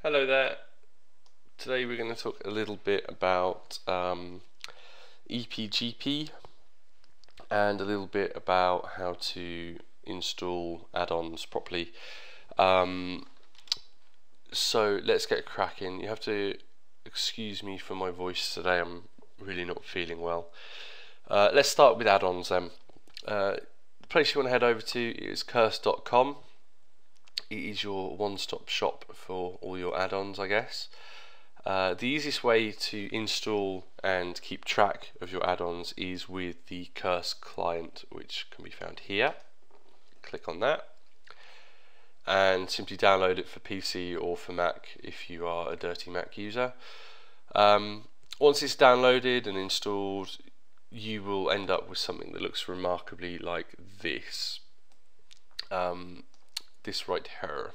Hello there. Today we're going to talk a little bit about EPGP and a little bit about how to install add-ons properly. So let's get cracking. You have to excuse me for my voice today, I'm really not feeling well. Let's start with add-ons then. The place you want to head over to is curse.com. It is your one-stop shop for all your add-ons, I guess. The easiest way to install and keep track of your add-ons is with the Curse client, which can be found here. Click on that and simply download it for PC or for Mac if you are a dirty Mac user. Once it's downloaded and installed, you will end up with something that looks remarkably like this. This right here.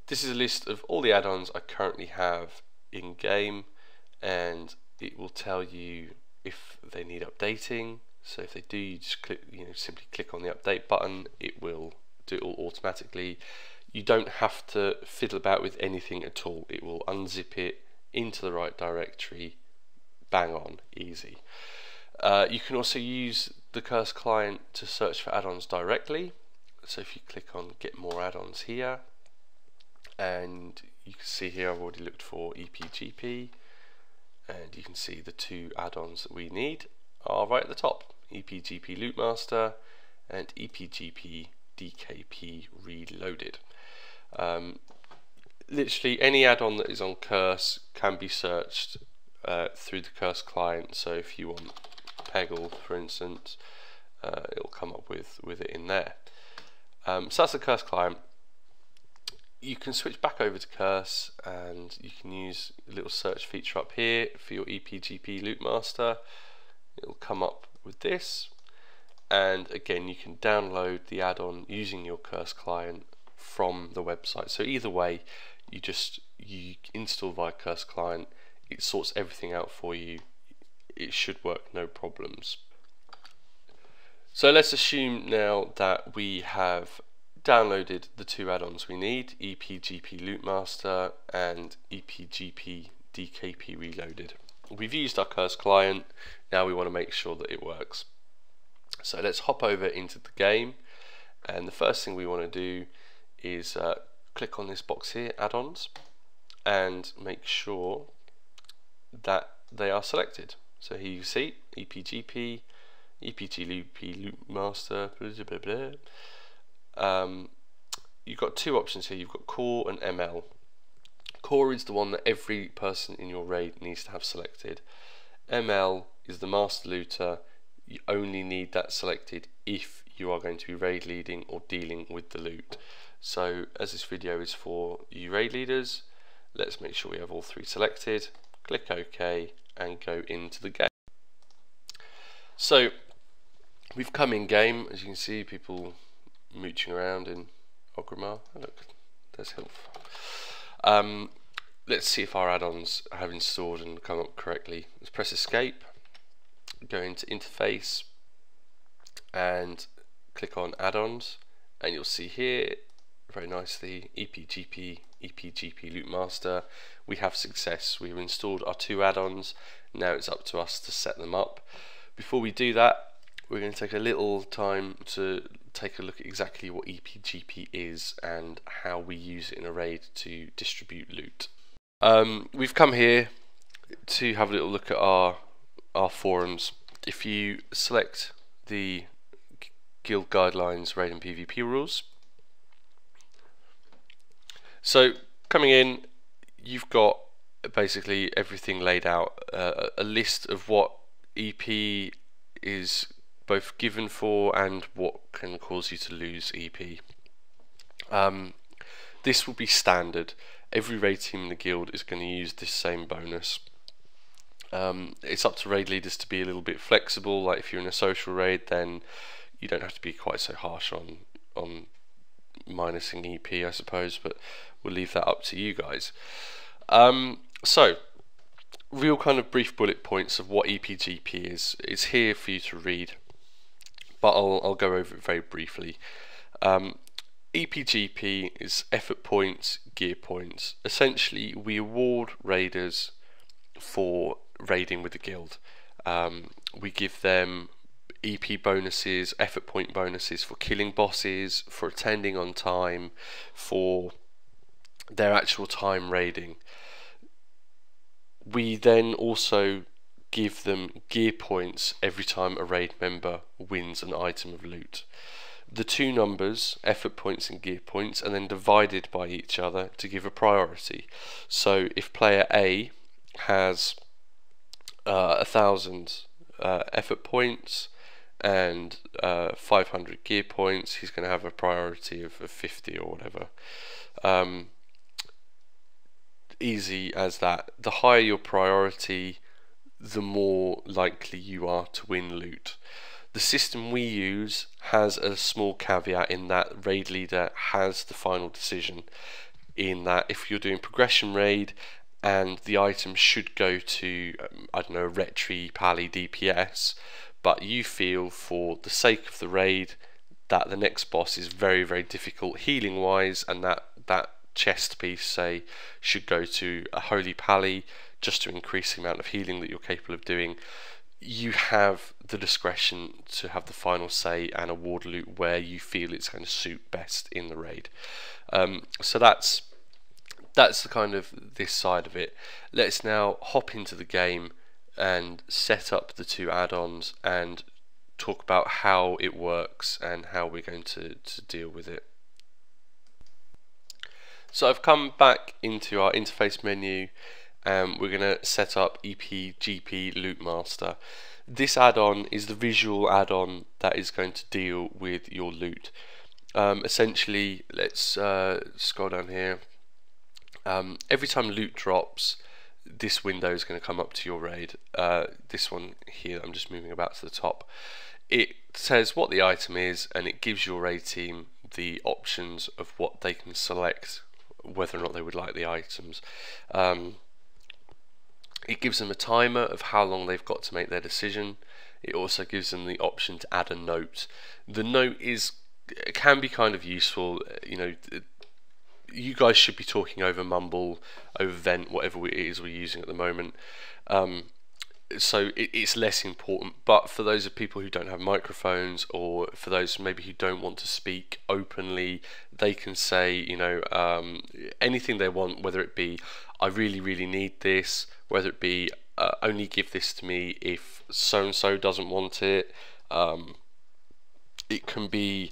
This is a list of all the add-ons I currently have in game, and it will tell you if they need updating. So if they do, you just click, simply click on the update button. It will do it all automatically. You don't have to fiddle about with anything at all. It will unzip it into the right directory. Bang on, easy. You can also use the Curse client to search for add-ons directly. So if you click on get more add-ons here, and you can see here I've already looked for EPGP, and you can see the two add-ons that we need are right at the top, EPGP Lootmaster and EPGP DKP Reloaded. Literally any add-on that is on Curse can be searched through the Curse client. So if you want Peggle, for instance, it'll come up with it in there. So that's the Curse client. You can switch back over to Curse and you can use a little search feature up here for your EPGP Lootmaster. It'll come up with this, and again you can download the add-on using your Curse client from the website. So either way, you install via Curse client, it sorts everything out for you. It should work no problems. So let's assume now that we have downloaded the two add-ons we need, EPGP Lootmaster and EPGP DKP Reloaded. We've used our Curse client, now we want to make sure that it works. So let's hop over into the game, and the first thing we want to do is click on this box here, add-ons, and make sure that they are selected. So here you see EPGP, EPGP Lootmaster, blah, blah, blah. You've got two options here. You've got Core and ML. Core is the one that every person in your raid needs to have selected. ML is the Master Looter. You only need that selected if you are going to be raid leading or dealing with the loot. So as this video is for you raid leaders, let's make sure we have all three selected. Click OK and go into the game. So we've come in game, as you can see, people mooching around in Ogrimmar. Oh, look, there's Hilf. Let's see if our add-ons have installed and come up correctly. Let's press escape, go into interface and click on add-ons, and you'll see here very nicely EPGP Lootmaster. We have success. We've installed our two add-ons. Now it's up to us to set them up. Before we do that, we're going to take a little time to take a look at exactly what EPGP is and how we use it in a raid to distribute loot. We've come here to have a little look at our forums. If you select the guild guidelines, raid and PvP rules, so coming in, you've got basically everything laid out, a list of what EP is both given for and what can cause you to lose EP. This will be standard. Every raid team in the guild is going to use this same bonus. It's up to raid leaders to be a little bit flexible. Like if you're in a social raid, then you don't have to be quite so harsh on minusing EP, I suppose, but we'll leave that up to you guys. So real kind of brief bullet points of what EPGP is. It's here for you to read, but I'll go over it very briefly. EPGP is effort points, gear points. Essentially, we award raiders for raiding with the guild. We give them EP bonuses, effort point bonuses for killing bosses, for attending on time, for their actual time raiding. We then also give them gear points every time a raid member wins an item of loot. The two numbers, effort points and gear points, are then divided by each other to give a priority. So if player A has 1,000 effort points and 500 gear points, he's going to have a priority of 50 or whatever. Easy as that. The higher your priority, the more likely you are to win loot. The system we use has a small caveat in that raid leader has the final decision, in that if you're doing progression raid and the item should go to, I don't know, Retri, Pally, DPS, but you feel for the sake of the raid that the next boss is very, very difficult healing wise, and that chest piece, say, should go to a Holy Pally just to increase the amount of healing that you're capable of doing, you have the discretion to have the final say and award loot where you feel it's going to suit best in the raid. So that's the kind of this side of it. Let's now hop into the game and set up the two add-ons and talk about how it works and how we're going to deal with it. So I've come back into our interface menu and we're going to set up EPGP Lootmaster. This add-on is the visual add-on that is going to deal with your loot. Essentially, let's scroll down here. Every time loot drops, this window is going to come up to your raid. This one here, I'm just moving about to the top. It says what the item is and it gives your raid team the options of what they can select, whether or not they would like the items. It gives them a timer of how long they've got to make their decision. It also gives them the option to add a note. The note can be kind of useful. You know, you guys should be talking over Mumble, over Vent, whatever it is we're using at the moment. So it's less important, but for those of people who don't have microphones, or for those maybe who don't want to speak openly, they can say, you know, anything they want, whether it be I really, really need this, whether it be only give this to me if so-and-so doesn't want it. It can be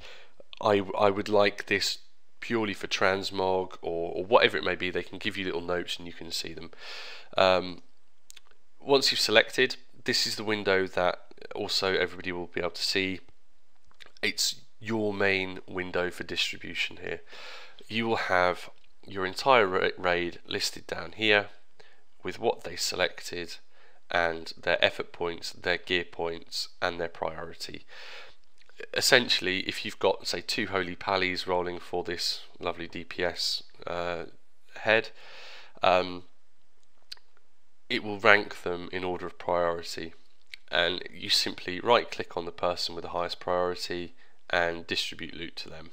I would like this purely for transmog, or whatever it may be. They can give you little notes and you can see them. Once you've selected, this is the window that also everybody will be able to see. It's your main window for distribution here. You will have your entire raid listed down here with what they selected and their effort points, their gear points and their priority. Essentially, if you've got, say, 2 Holy Pallies rolling for this lovely DPS head, it will rank them in order of priority, and you simply right click on the person with the highest priority and distribute loot to them.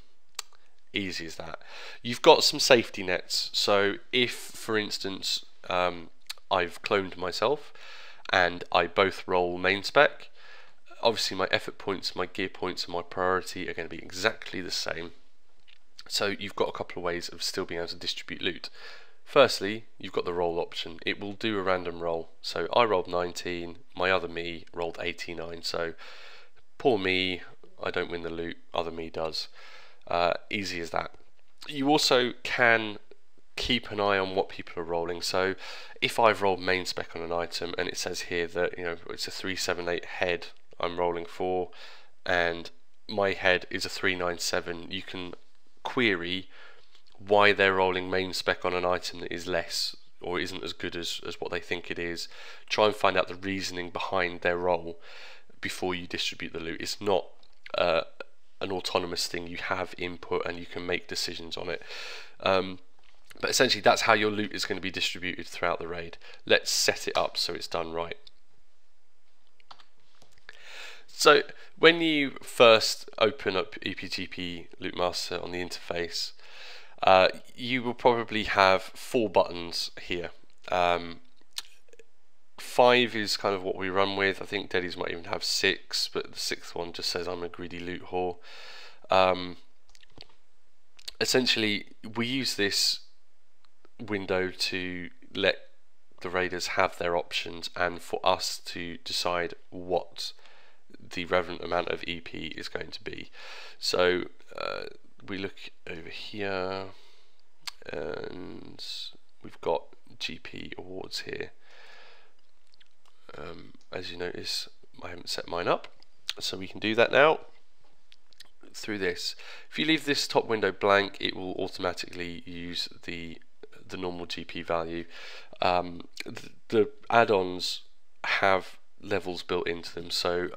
Easy as that. You've got some safety nets, so if for instance I've cloned myself and I both roll main spec, obviously my effort points, my gear points and my priority are going to be exactly the same. So you've got a couple of ways of still being able to distribute loot. Firstly, you've got the roll option. It will do a random roll. So I rolled 19, my other me rolled 89. So poor me, I don't win the loot, other me does. Easy as that. You also can keep an eye on what people are rolling. So if I've rolled main spec on an item and it says here that, you know, it's a 378 head I'm rolling for and my head is a 397, you can query why they're rolling main spec on an item that is less or isn't as good as what they think it is. Try and find out the reasoning behind their roll before you distribute the loot. It's not an autonomous thing. You have input and you can make decisions on it. But essentially that's how your loot is going to be distributed throughout the raid. Let's set it up so it's done right. So when you first open up EPGP Lootmaster on the interface, you will probably have 4 buttons here. 5 is kind of what we run with. I think Daddies might even have 6, but the 6th one just says I'm a greedy loot whore. Essentially, we use this window to let the raiders have their options and for us to decide what the relevant amount of EP is going to be. So we look over here and we've got GP awards here. As you notice, I haven't set mine up, so we can do that now through this. If you leave this top window blank, it will automatically use the normal GP value. The add-ons have levels built into them, so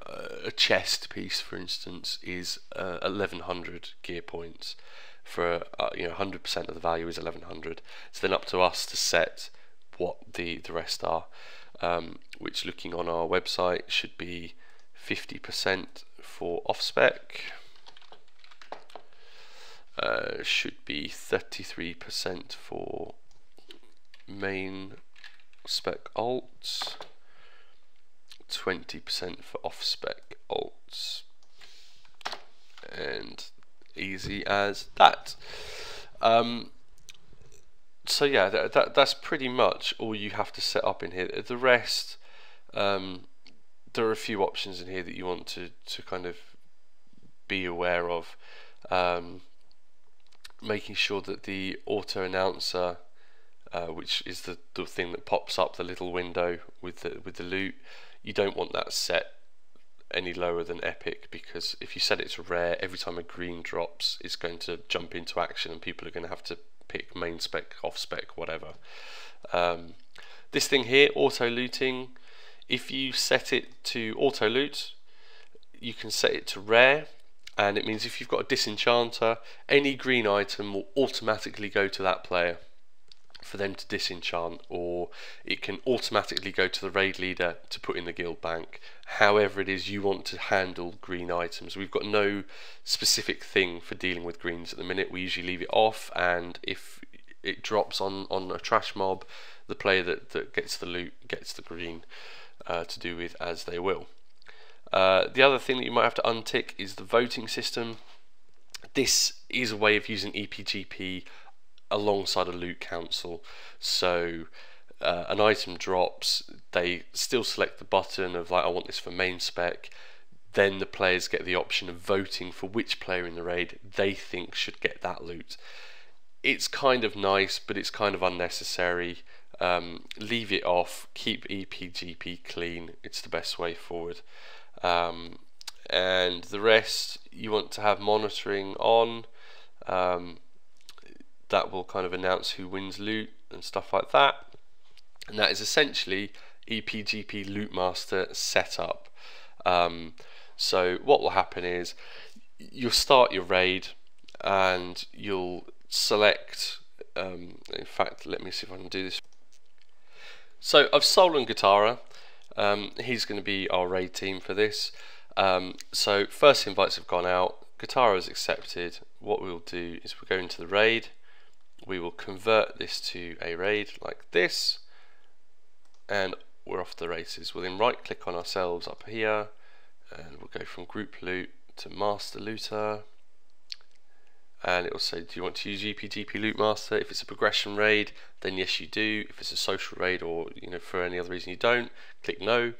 a chest piece, for instance, is 1100 gear points. For 100% of the value is 1100. It's then up to us to set what the rest are, which, looking on our website, should be 50% for off-spec, should be 33% for main spec alts, 20% for off-spec alts, and easy as that. So yeah, that's pretty much all you have to set up in here. The rest, there are a few options in here that you want to kind of be aware of. Making sure that the auto announcer, which is the thing that pops up the little window with the loot, you don't want that set any lower than epic, because if you set it to rare, every time a green drops, it's going to jump into action and people are going to have to pick main spec, off spec, whatever. This thing here, auto looting, if you set it to auto loot, you can set it to rare, and it means if you've got a disenchanter, any green item will automatically go to that player for them to disenchant, or it can automatically go to the raid leader to put in the guild bank. However it is you want to handle green items. We've got no specific thing for dealing with greens at the minute. We usually leave it off, and if it drops on a trash mob, the player that gets the loot gets the green to do with as they will. The other thing that you might have to untick is the voting system. This is a way of using EPGP alongside a loot council. So an item drops, they still select the button of like, I want this for main spec. Then the players get the option of voting for which player in the raid they think should get that loot. It's kind of nice, but it's kind of unnecessary. Leave it off, keep EPGP clean, it's the best way forward. And the rest, you want to have monitoring on. That will kind of announce who wins loot and stuff like that. And that is essentially EPGP Lootmaster setup. So what will happen is you'll start your raid and you'll select, in fact, let me see if I can do this. So I've stolen Guitara. He's going to be our raid team for this. So first invites have gone out, Guitara is accepted. What we'll do is we'll go into the raid, we will convert this to a raid like this, and we're off the races. We'll then right click on ourselves up here, and we'll go from group loot to master looter, and it will say, do you want to use EPGP Lootmaster? If it's a progression raid, then yes you do. If it's a social raid, or for any other reason you don't, click no.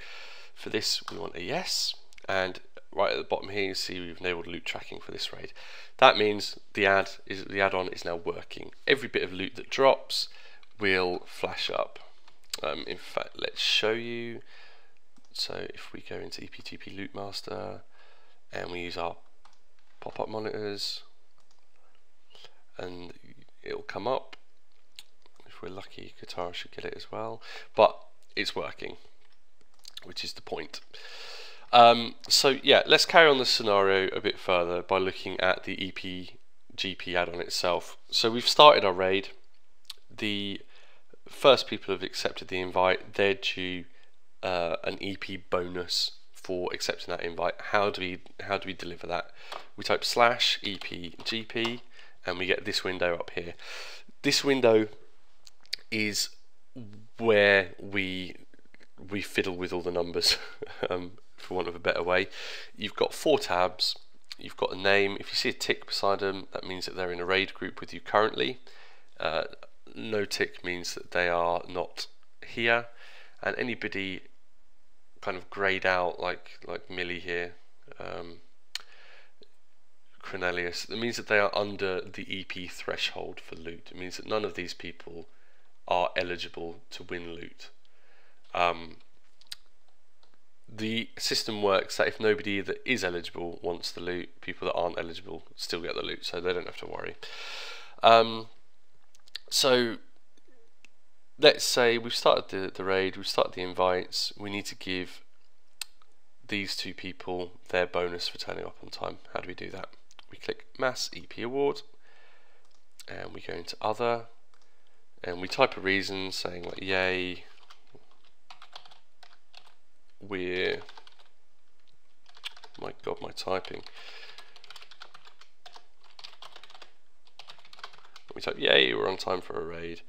For this we want a yes, and right at the bottom here you see we've enabled loot tracking for this raid. That means the add-on is now working. Every bit of loot that drops will flash up. In fact, let's show you. So if we go into EPGP Lootmaster and we use our pop-up monitors, and it'll come up. If we're lucky, Guitar should get it as well, but it's working, which is the point. So yeah, let's carry on the scenario a bit further by looking at the EPGP add-on itself. So we've started our raid. The first people have accepted the invite. They're due an EP bonus for accepting that invite. How do we deliver that? We type /EPGP and we get this window up here. This window is where we fiddle with all the numbers, for want of a better way. You've got 4 tabs. You've got a name. If you see a tick beside them, that means that they're in a raid group with you currently. No tick means that they are not here. And anybody kind of grayed out like Millie here, Cornelius, that means that they are under the EP threshold for loot. It means that none of these people are eligible to win loot. The system works that if nobody that is eligible wants the loot, people that aren't eligible still get the loot, so they don't have to worry. So let's say we've started the raid, we've started the invites, we need to give these 2 people their bonus for turning up on time. How do we do that? We click Mass EP Award and we go into Other and we type a reason saying like, yay, we're, my god, my typing. We type, yay, we're on time for a raid.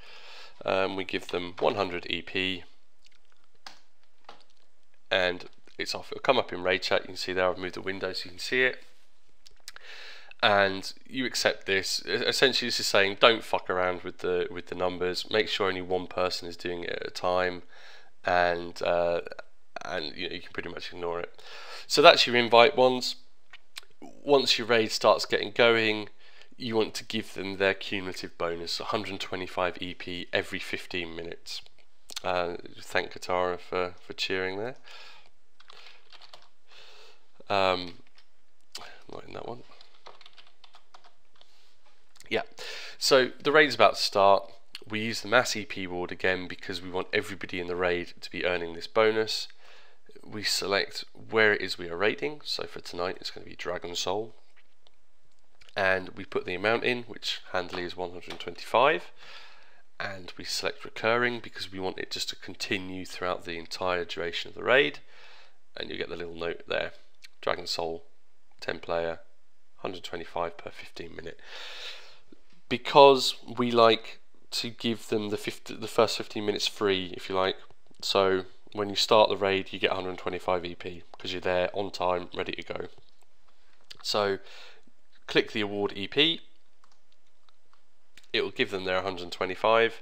We give them 100 EP and it's off. It'll come up in raid chat. You can see there I've moved the window so you can see it. And you accept this. Essentially this is saying don't fuck around with the numbers. Make sure only one person is doing it at a time, and you know, you can pretty much ignore it. So that's your invite ones. Once your raid starts getting going, you want to give them their cumulative bonus, 125 EP every 15 minutes. Thank Katara for cheering there. Not in that one. Yeah, so the raid's about to start. We use the mass EP award again because we want everybody in the raid to be earning this bonus. We select where it is we are raiding. So for tonight it's going to be Dragon Soul. And we put the amount in, which handily is 125. And we select recurring because we want it just to continue throughout the entire duration of the raid. And you get the little note there. Dragon Soul, 10 player, 125 per 15 minute. Because we like to give them the first 15 minutes free, if you like. So when you start the raid, you get 125 EP because you're there on time, ready to go. So click the award EP. It will give them their 125,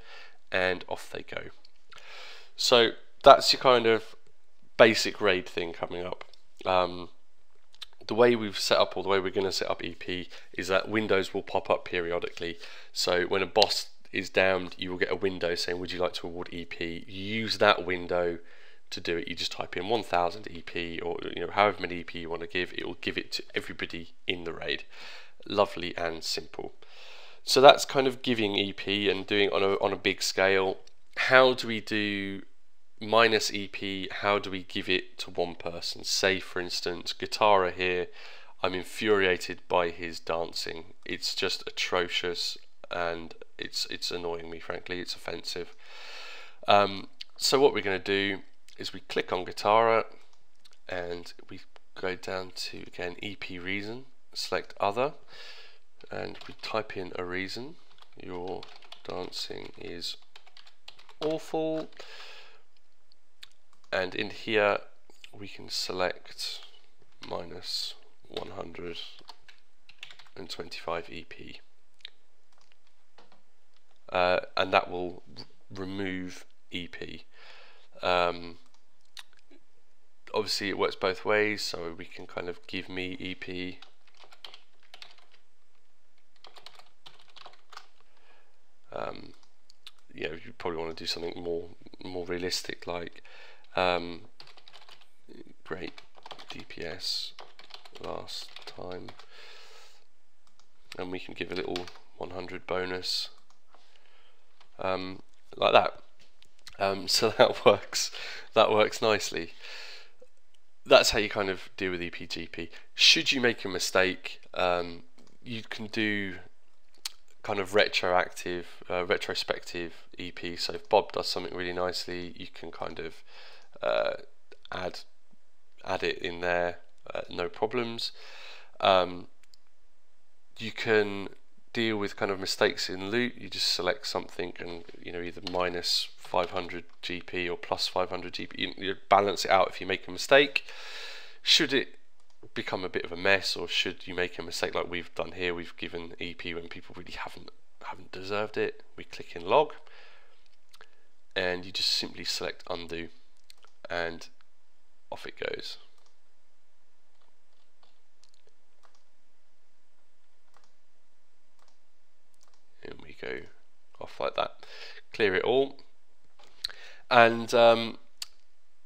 and off they go. So that's your kind of basic raid thing coming up. The way we've set up, or the way we're going to set up EP, is that windows will pop up periodically. So when a boss is downed, you will get a window saying, would you like to award EP? You use that window to do it. You just type in 1000 EP, or however many EP you want to give. It will give it to everybody in the raid. Lovely and simple. So that's kind of giving EP and doing it on a big scale. How do we do minus EP? How do we give it to one person? Say for instance Guitarra here, I'm infuriated by his dancing. It's just atrocious and it's annoying me, frankly. It's offensive. So what we're going to do is we click on Guitarra and we go down to, again, EP reason, select other, and we type in a reason. Your dancing is awful. And in here we can select minus 125 EP. And that will remove EP. Obviously it works both ways, so we can kind of give me EP. You probably want to do something more realistic, like great DPS last time, and we can give a little 100 bonus, like that. So that works nicely. That's how you kind of deal with EPGP. Should you make a mistake, you can do kind of retrospective EP. So if Bob does something really nicely, you can kind of add add it in there, no problems. You can deal with kind of mistakes in loot. You just select something and either minus 500 GP or plus 500 GP. You balance it out if you make a mistake. Should it become a bit of a mess, or should you make a mistake like we've done here, we've given EP when people really haven't deserved it, we click in log and you just simply select undo and off it goes. And we go off like that, clear it all, and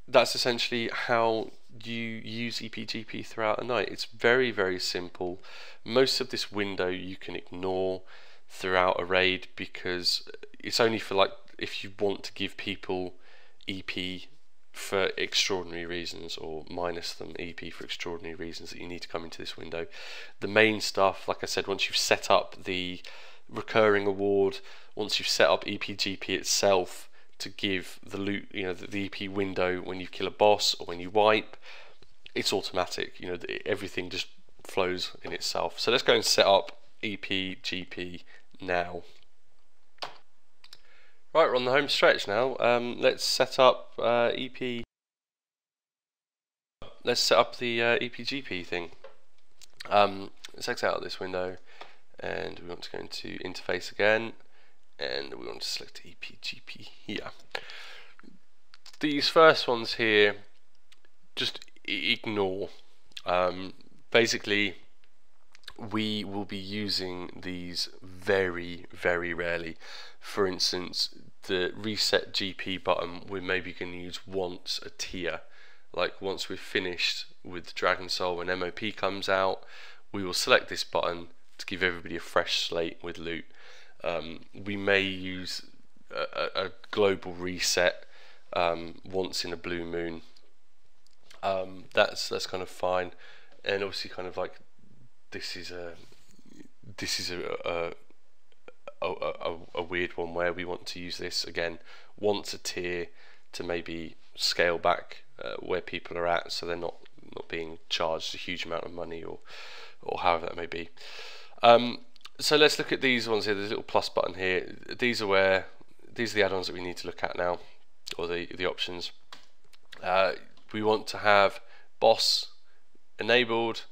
that's essentially how you use EPGP throughout a night. It's very, very simple. Most of this window you can ignore throughout a raid, because it's only for like if you want to give people EP for extraordinary reasons, or minus them EP for extraordinary reasons, that you need to come into this window. The main stuff, like I said, once you've set up the recurring award, once you've set up EPGP itself to give the loot, the EP window when you kill a boss or when you wipe, it's automatic. Everything just flows in itself. So let's go and set up EPGP now. Right, we're on the home stretch now. Let's set up Let's set up the EPGP thing. Let's exit out of this window, and we want to go into interface again, and we want to select EPGP here. These first ones here, just ignore. Basically, we will be using these very, very rarely. For instance, the reset GP button we're maybe going to use once a tier. Like once we've finished with Dragon Soul, when MOP comes out, we will select this button to give everybody a fresh slate with loot. We may use a global reset once in a blue moon. That's kind of fine, and obviously kind of like this is a weird one where we want to use this again once a tier to maybe scale back where people are at, so they're not being charged a huge amount of money, or however that may be. So let's look at these ones here. There's a little plus button here. These are the add-ons that we need to look at now, or the options. We want to have boss enabled,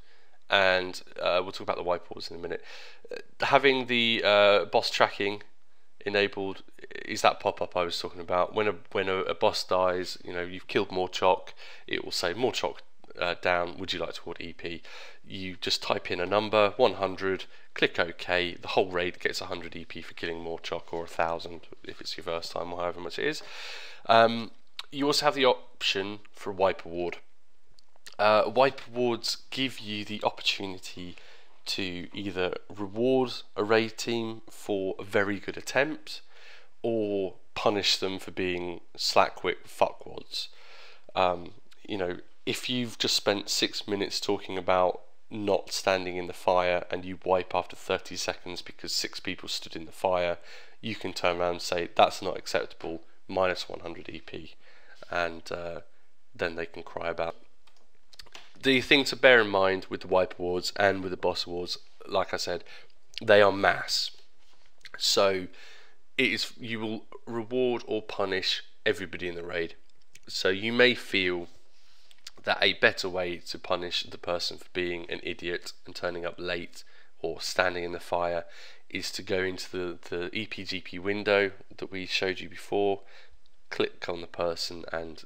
and we'll talk about the whiteboards in a minute. Having the boss tracking enabled is that pop-up I was talking about. When a boss dies, you've killed more choc, it will say more choc down, would you like to award EP? You just type in a number, 100, click OK, the whole raid gets 100 EP for killing more choc, or 1,000 if it's your first time, or however much it is. You also have the option for a wipe award. Wipe awards give you the opportunity to either reward a raid team for a very good attempt, or punish them for being slackwit fuckwads. If you've just spent 6 minutes talking about not standing in the fire and you wipe after 30 seconds because 6 people stood in the fire, you can turn around and say that's not acceptable, minus 100 EP, and then they can cry about it. The thing to bear in mind with the wipe awards and with the boss awards, like I said, they are mass. So you will reward or punish everybody in the raid. So you may feel that a better way to punish the person for being an idiot and turning up late or standing in the fire is to go into the EPGP window that we showed you before, click on the person and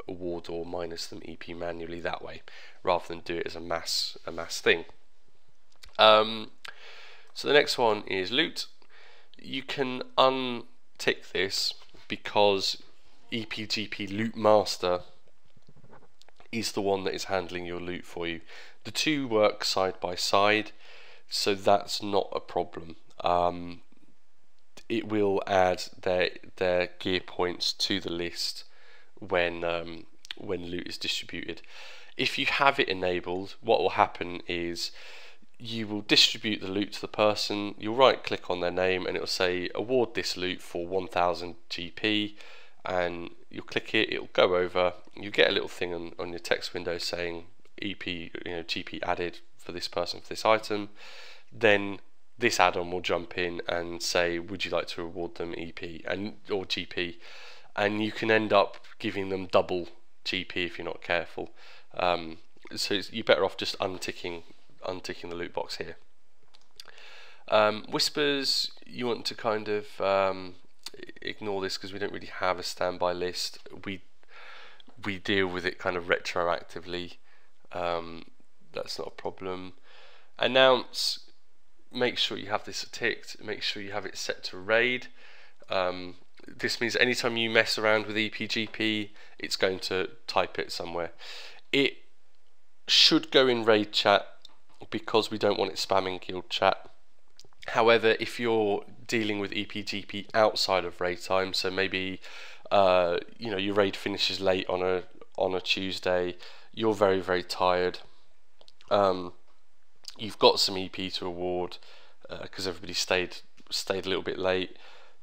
award or minus them EP manually that way, rather than do it as a mass thing. So the next one is loot. You can untick this because EPGP Lootmaster is the one that is handling your loot for you. The two work side by side, so that's not a problem. It will add their gear points to the list when loot is distributed. If you have it enabled, what will happen is you will distribute the loot to the person. You'll right click on their name and it will say award this loot for 1000 GP, and you'll click it, it'll go over, you get a little thing on your text window saying GP added for this person for this item. Then this add-on will jump in and say, would you like to reward them EP or GP, and you can end up giving them double GP if you're not careful. So you're better off just unticking the loot box here. Whispers, you want to kind of ignore this because we don't really have a standby list. We deal with it kind of retroactively. That's not a problem. Announce, make sure you have this ticked, make sure you have it set to raid. This means anytime you mess around with EPGP, it's going to type it somewhere. It should go in raid chat because we don't want it spamming guild chat. However, if you're dealing with EPGP outside of raid time, so maybe your raid finishes late on a Tuesday, you're very, very tired, you've got some EP to reward because everybody stayed a little bit late,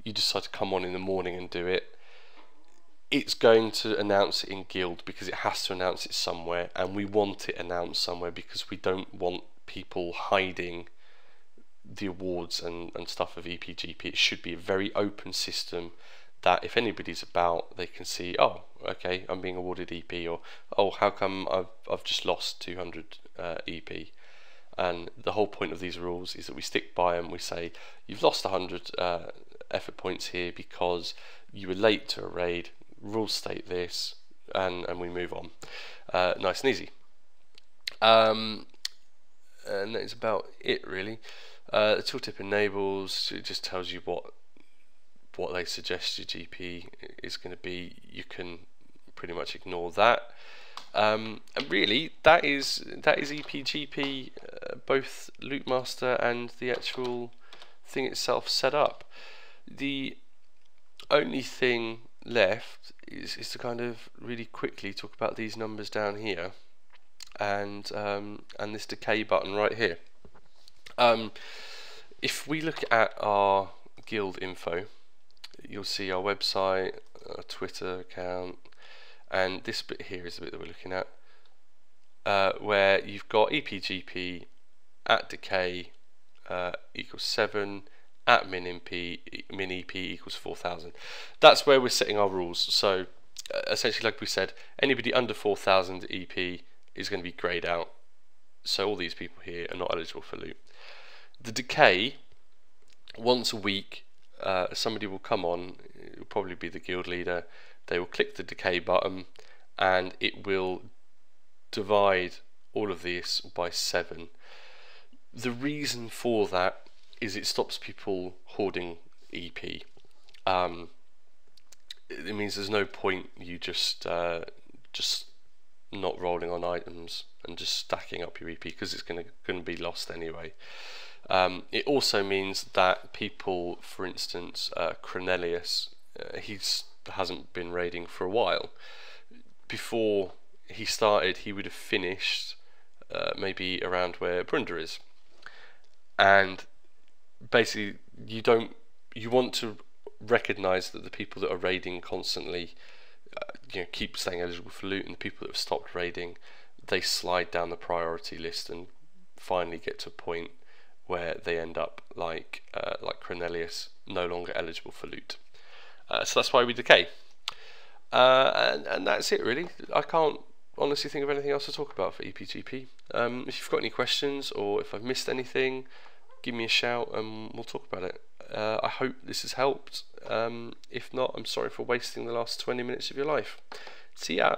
you decide to come on in the morning and do it, it's going to announce it in guild because it has to announce it somewhere, and we want it announced somewhere because we don't want people hiding the awards and stuff of EPGP. It should be a very open system that if anybody's about, they can see, oh, okay, I'm being awarded EP, or oh, how come I've just lost 200 EP. And the whole point of these rules is that we stick by them. We say you've lost 100 effort points here because you were late to a raid, rules state this, and we move on. Nice and easy. And that is about it, really. The tooltip enables, it just tells you what they suggest your GP is going to be. You can pretty much ignore that. And really, that is EPGP, both Lootmaster and the actual thing itself set up. The only thing left is to kind of really quickly talk about these numbers down here and this decay button right here. If we look at our guild info, you'll see our website, our Twitter account, and this bit here is the bit that we're looking at, where you've got EPGP at decay equals 7, at min EP equals 4,000. That's where we're setting our rules. So essentially, like we said, anybody under 4,000 EP is going to be greyed out. So all these people here are not eligible for loot. The decay, once a week, somebody will come on, it will probably be the guild leader, they will click the decay button and it will divide all of this by 7. The reason for that is it stops people hoarding EP. It means there's no point you just not rolling on items and just stacking up your EP because it's going to be lost anyway. It also means that people, for instance, Cornelius, he hasn't been raiding for a while. Before he started, he would have finished maybe around where Brunda is, and basically you want to recognize that the people that are raiding constantly keep staying eligible for loot, and the people that have stopped raiding, they slide down the priority list and finally get to a point where they end up like Cornelius, no longer eligible for loot. So that's why we decay. And that's it, really. I can't honestly think of anything else to talk about for EPGP. If you've got any questions or if I've missed anything, give me a shout and we'll talk about it. I hope this has helped. If not, I'm sorry for wasting the last 20 minutes of your life. See ya.